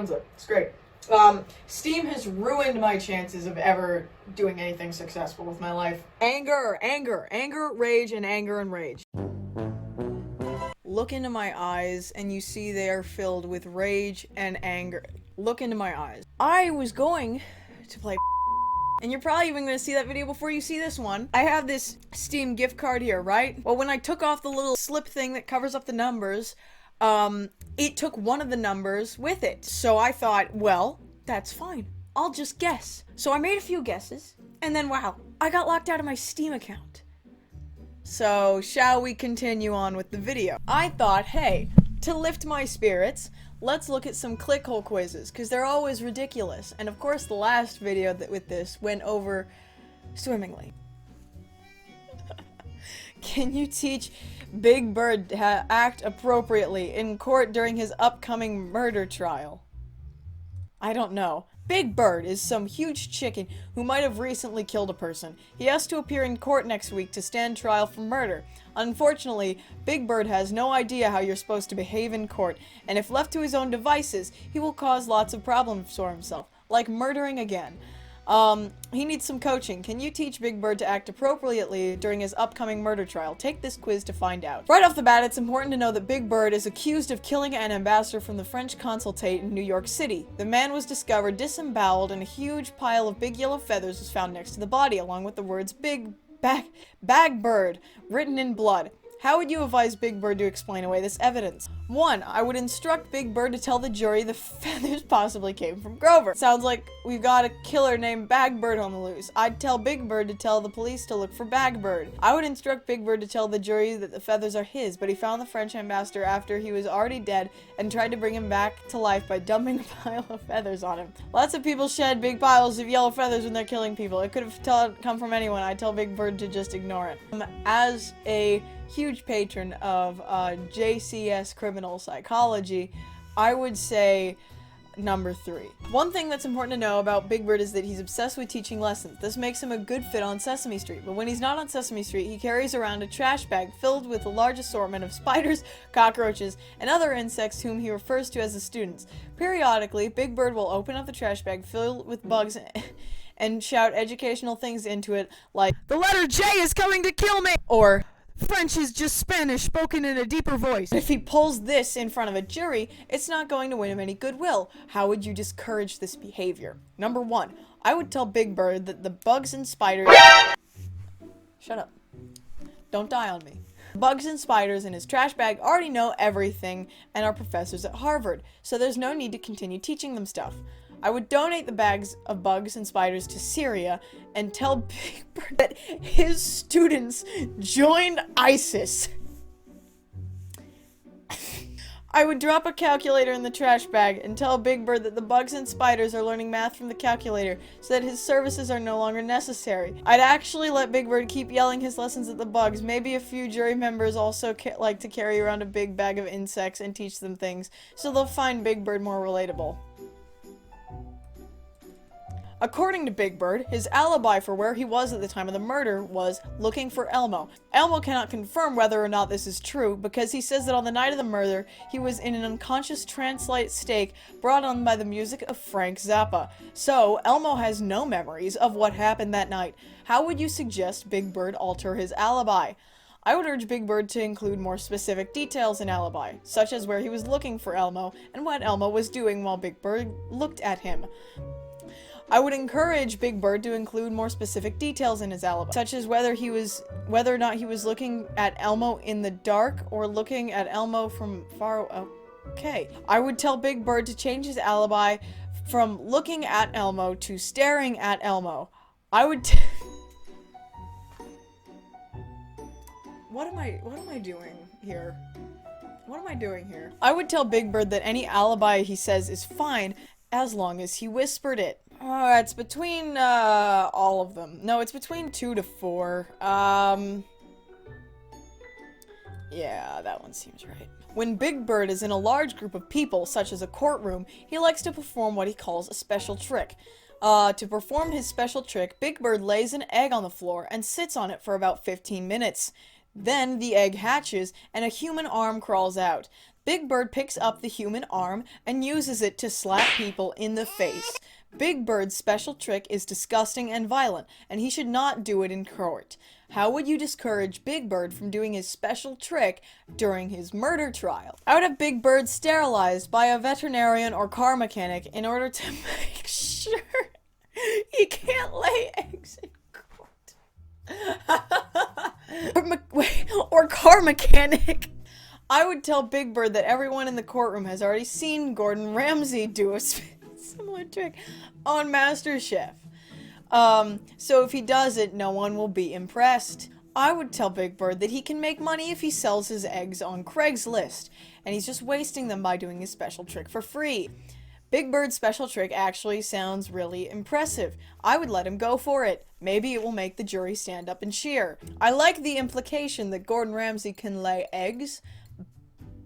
thumbs up. It's great. Steam has ruined my chances of ever doing anything successful with my life. Anger, rage, and anger and rage. Look into my eyes and you see they are filled with rage and anger. Look into my eyes. I was going to play and you're probably even going to see that video before you see this one. I have this Steam gift card here, right? Well, when I took off the little slip thing that covers up the numbers, it took one of the numbers with it. So I thought, well, that's fine. I'll just guess. So I made a few guesses, and then wow, I got locked out of my Steam account. So, shall we continue on with the video? I thought, hey, to lift my spirits, let's look at some clickhole quizzes, because they're always ridiculous. And of course, the last video with this went over swimmingly. Can you teach Big Bird to act appropriately in court during his upcoming murder trial? I don't know. Big Bird is some huge chicken who might have recently killed a person. He has to appear in court next week to stand trial for murder. Unfortunately, Big Bird has no idea how you're supposed to behave in court, and if left to his own devices, he will cause lots of problems for himself, like murdering again. He needs some coaching. Can you teach Big Bird to act appropriately during his upcoming murder trial? Take this quiz to find out. Right off the bat, it's important to know that Big Bird is accused of killing an ambassador from the French consulate in New York City. The man was discovered disemboweled and a huge pile of big yellow feathers was found next to the body, along with the words Bag Bird written in blood. How would you advise Big Bird to explain away this evidence? 1. I would instruct Big Bird to tell the jury the feathers possibly came from Grover. Sounds like we've got a killer named Bag Bird on the loose. I'd tell Big Bird to tell the police to look for Bag Bird. I would instruct Big Bird to tell the jury that the feathers are his, but he found the French ambassador after he was already dead and tried to bring him back to life by dumping a pile of feathers on him. Lots of people shed big piles of yellow feathers when they're killing people. It could have come from anyone. I'd tell Big Bird to just ignore it. As a huge patron of JCS criminal psychology, I would say number 3. One thing that's important to know about Big Bird is that he's obsessed with teaching lessons. This makes him a good fit on Sesame Street, but when he's not on Sesame Street, he carries around a trash bag filled with a large assortment of spiders, cockroaches, and other insects whom he refers to as the students. Periodically, Big Bird will open up the trash bag filled with bugs and shout educational things into it like, "The letter J is coming to kill me!" or "French is just Spanish spoken in a deeper voice." If he pulls this in front of a jury, it's not going to win him any goodwill. How would you discourage this behavior? Number 1, I would tell Big Bird that the bugs and spiders... Shut up. Don't die on me. Bugs and spiders in his trash bag already know everything and are professors at Harvard, so there's no need to continue teaching them stuff. I would donate the bags of bugs and spiders to Syria and tell Big Bird that his students joined ISIS. I would drop a calculator in the trash bag and tell Big Bird that the bugs and spiders are learning math from the calculator so that his services are no longer necessary. I'd actually let Big Bird keep yelling his lessons at the bugs. Maybe a few jury members also like to carry around a big bag of insects and teach them things, so they'll find Big Bird more relatable. According to Big Bird, his alibi for where he was at the time of the murder was looking for Elmo. Elmo cannot confirm whether or not this is true because he says that on the night of the murder, he was in an unconscious trance-like state brought on by the music of Frank Zappa. So, Elmo has no memories of what happened that night. How would you suggest Big Bird alter his alibi? I would urge Big Bird to include more specific details in alibi, such as where he was looking for Elmo and what Elmo was doing while Big Bird looked at him. I would encourage Big Bird to include more specific details in his alibi, such as whether or not he was looking at Elmo in the dark or looking at Elmo from far away. Okay. I would tell Big Bird to change his alibi from looking at Elmo to staring at Elmo. I would What am I doing here? What am I doing here? I would tell Big Bird that any alibi he says is fine as long as he whispered it. It's between, all of them. No, it's between 2 to 4. Yeah, that one seems right. When Big Bird is in a large group of people, such as a courtroom, he likes to perform what he calls a special trick. To perform his special trick, Big Bird lays an egg on the floor and sits on it for about 15 minutes. Then the egg hatches, and a human arm crawls out. Big Bird picks up the human arm and uses it to slap people in the face. Big Bird's special trick is disgusting and violent, and he should not do it in court. How would you discourage Big Bird from doing his special trick during his murder trial? I would have Big Bird sterilized by a veterinarian or car mechanic in order to make sure he can't lay eggs in court. or car mechanic. I would tell Big Bird that everyone in the courtroom has already seen Gordon Ramsay do a similar trick on MasterChef. So if he does it, no one will be impressed. I would tell Big Bird that he can make money if he sells his eggs on Craigslist, and he's just wasting them by doing his special trick for free. Big Bird's special trick actually sounds really impressive. I would let him go for it. Maybe it will make the jury stand up and cheer. I like the implication that Gordon Ramsay can lay eggs,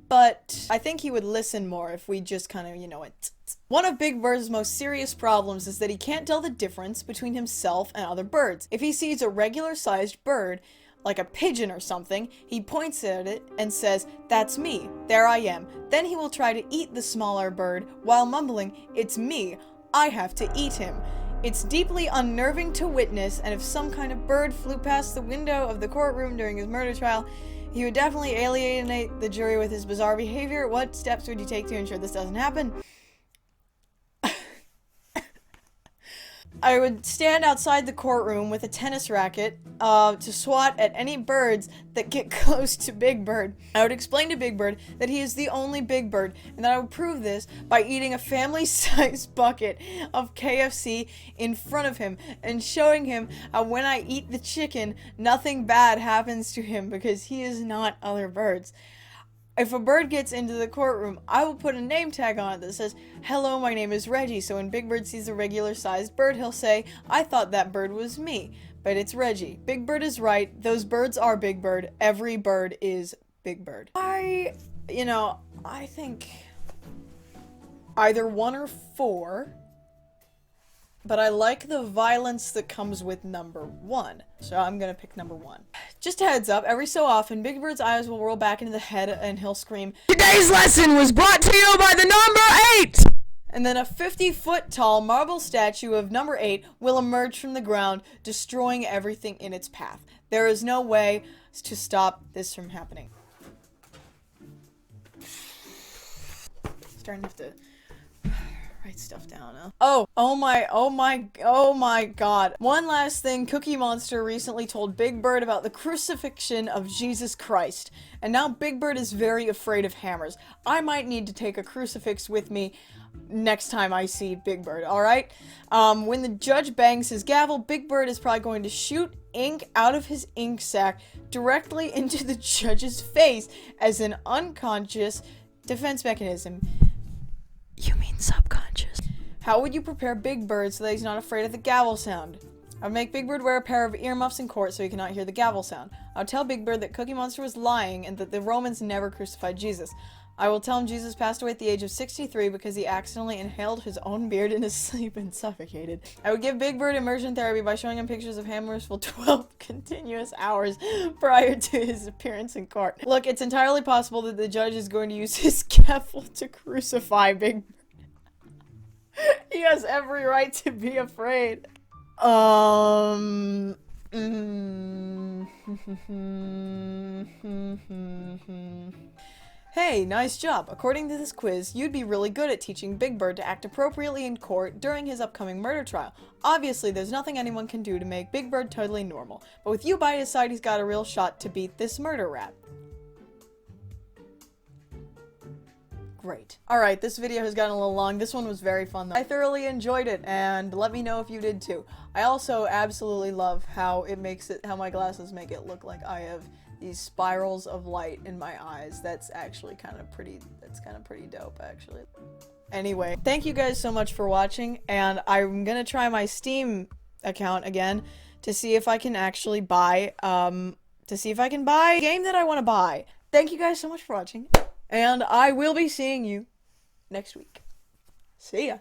but I think he would listen more if we just kind of, One of Big Bird's most serious problems is that he can't tell the difference between himself and other birds. If he sees a regular-sized bird, like a pigeon or something, he points at it and says, "That's me, there I am." Then he will try to eat the smaller bird while mumbling, "It's me, I have to eat him." It's deeply unnerving to witness, and if some kind of bird flew past the window of the courtroom during his murder trial, he would definitely alienate the jury with his bizarre behavior. What steps would you take to ensure this doesn't happen? I would stand outside the courtroom with a tennis racket to swat at any birds that get close to Big Bird. I would explain to Big Bird that he is the only Big Bird, and that I would prove this by eating a family-sized bucket of KFC in front of him and showing him how when I eat the chicken, nothing bad happens to him because he is not other birds. If a bird gets into the courtroom, I will put a name tag on it that says, "Hello, my name is Reggie," so when Big Bird sees a regular-sized bird, he'll say, "I thought that bird was me, but it's Reggie." Big Bird is right. Those birds are Big Bird. Every bird is Big Bird. I think either 1 or 4, but I like the violence that comes with number 1, so I'm gonna pick number 1. Just a heads up, every so often, Big Bird's eyes will roll back into the head and he'll scream, "Today's lesson was brought to you by the number 8! And then a 50-foot tall marble statue of number 8 will emerge from the ground, destroying everything in its path. There is no way to stop this from happening. Starting to have to write stuff down now. Oh my god. One last thing, Cookie Monster recently told Big Bird about the crucifixion of Jesus Christ, and now Big Bird is very afraid of hammers. I might need to take a crucifix with me next time I see Big Bird, alright? When the judge bangs his gavel, Big Bird is probably going to shoot ink out of his ink sac directly into the judge's face as an unconscious defense mechanism. You mean subconscious. How would you prepare Big Bird so that he's not afraid of the gavel sound? I would make Big Bird wear a pair of earmuffs in court so he cannot hear the gavel sound. I would tell Big Bird that Cookie Monster was lying and that the Romans never crucified Jesus. I will tell him Jesus passed away at the age of 63 because he accidentally inhaled his own beard in his sleep and suffocated. I would give Big Bird immersion therapy by showing him pictures of hammers for 12 continuous hours prior to his appearance in court. Look, it's entirely possible that the judge is going to use his gavel to crucify Big Bird. He has every right to be afraid. Hey, nice job. According to this quiz, you'd be really good at teaching Big Bird to act appropriately in court during his upcoming murder trial. Obviously, there's nothing anyone can do to make Big Bird totally normal, but with you by his side, he's got a real shot to beat this murder rap. Great. Alright, this video has gotten a little long. This one was very fun though. I thoroughly enjoyed it, and let me know if you did too. I also absolutely love how how my glasses make it look like I have these spirals of light in my eyes. That's actually kind of pretty dope actually. Anyway, thank you guys so much for watching, and I'm gonna try my Steam account again to see if I can actually buy, a game that I want to buy. Thank you guys so much for watching. And I will be seeing you next week. See ya.